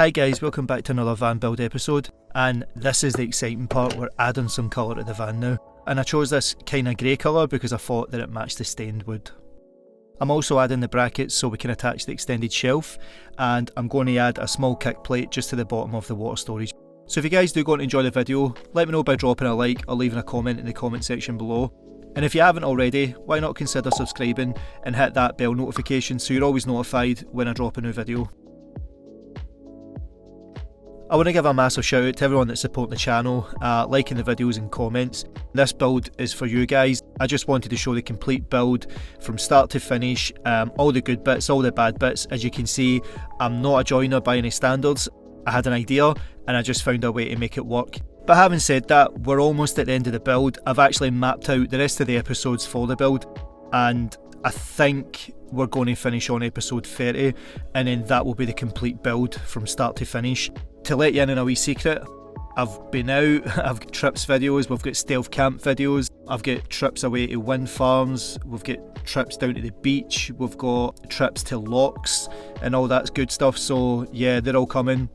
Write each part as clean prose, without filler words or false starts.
Hi guys, welcome back to another van build episode, and this is the exciting part. We're adding some colour to the van now, and I chose this kind of grey colour because I thought that it matched the stained wood. I'm also adding the brackets so we can attach the extended shelf, and I'm going to add a small kick plate just to the bottom of the water storage. So if you guys do go and enjoy the video, let me know by dropping a like or leaving a comment in the comment section below. And if you haven't already, why not consider subscribing and hit that bell notification so you're always notified when I drop a new video. I want to give a massive shout out to everyone that's supporting the channel, liking the videos and comments. This build is for you guys. I just wanted to show the complete build from start to finish, all the good bits, all the bad bits. As you can see, I'm not a joiner by any standards. I had an idea and I just found a way to make it work. But having said that, we're almost at the end of the build. I've actually mapped out the rest of the episodes for the build, and I think we're going to finish on episode 30, and then that will be the complete build from start to finish. To let you in on a wee secret, I've been out, I've got trips videos, we've got stealth camp videos, I've got trips away to wind farms, we've got trips down to the beach, we've got trips to locks and all that good stuff, so yeah, they're all coming.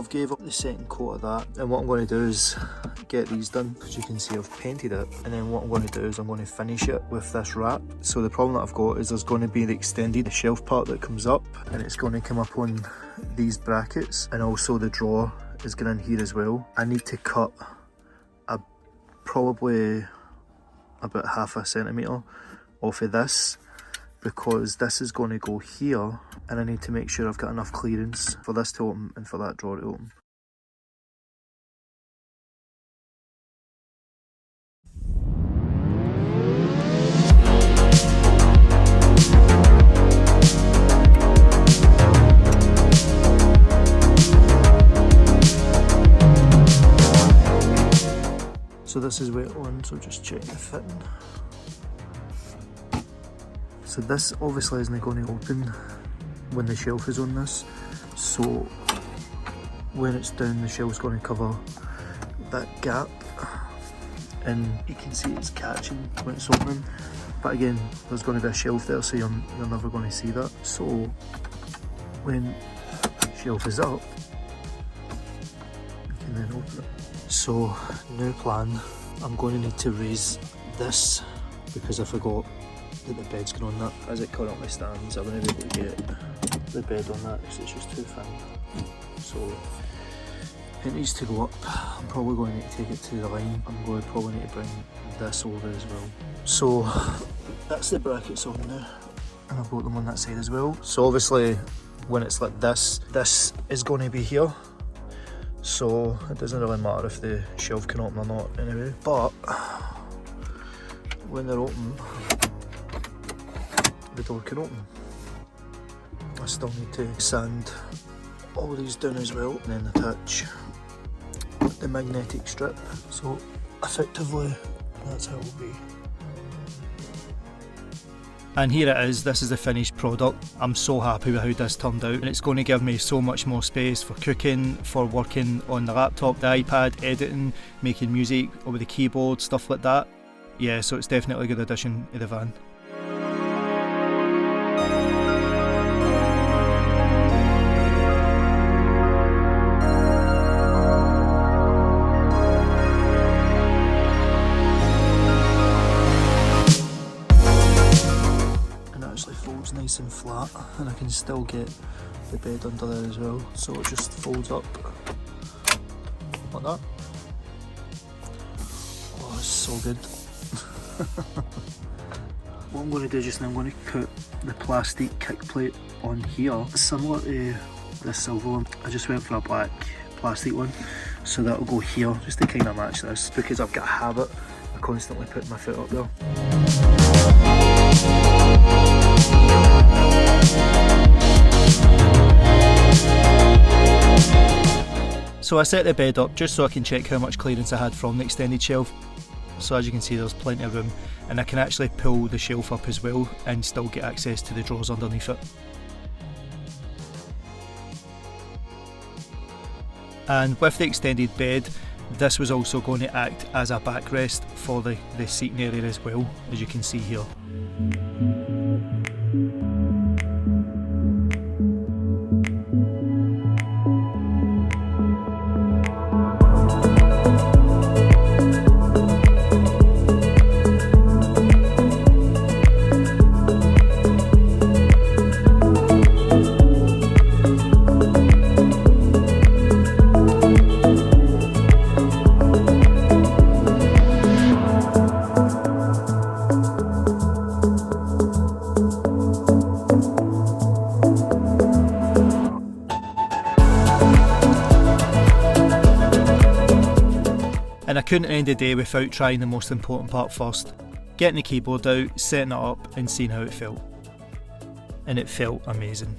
I've gave up the second coat of that, and what I'm going to do is get these done. As you can see, I've painted it, and then what I'm going to do is I'm going to finish it with this wrap. So the problem that I've got is there's going to be the extended shelf part that comes up, and it's going to come up on these brackets, and also the drawer is going in here as well. I need to cut probably about 1/2 centimetre off of this, because this is going to go here, and I need to make sure I've got enough clearance for this to open and for that drawer to open. So this is wet on, so just check the fitting. So this obviously isn't going to open when the shelf is on this, so when it's down the shelf's going to cover that gap, and you can see it's catching when it's opening, but again there's going to be a shelf there, so you're never going to see that. So when the shelf is up, you can then open it. So new plan, I'm going to need to raise this, because I forgot that the bed's going on that. As it currently stands, I wouldn't be able to get the bed on that because it's just too thin. So it needs to go up. I'm probably going to need to take it to the line. I'm going to probably need to bring this over as well. So that's the brackets on now, and I've got them on that side as well. So obviously when it's like this is going to be here. So it doesn't really matter if the shelf can open or not anyway, but when they're open, the door can open. I still need to sand all these down as well, and then attach the magnetic strip. So effectively that's how it will be. And here it is, this is the finished product. I'm so happy with how this turned out, and it's going to give me so much more space for cooking, for working on the laptop, the iPad, editing, making music over the keyboard, stuff like that. Yeah, so it's definitely a good addition to the van. Folds nice and flat, and I can still get the bed under there as well, so it just folds up like that. Oh, it's so good. What I'm going to do just now, I'm going to put the plastic kick plate on here, similar to the silver one. I just went for a black plastic one, so that'll go here just to kind of match this, because I've got a habit of constantly putting my foot up there. So I set the bed up just so I can check how much clearance I had from the extended shelf. So as you can see, there's plenty of room, and I can actually pull the shelf up as well and still get access to the drawers underneath it. And with the extended bed, this was also going to act as a backrest for the seating area as well, as you can see here. And I couldn't end the day without trying the most important part first. Getting the keyboard out, setting it up and seeing how it felt. And it felt amazing.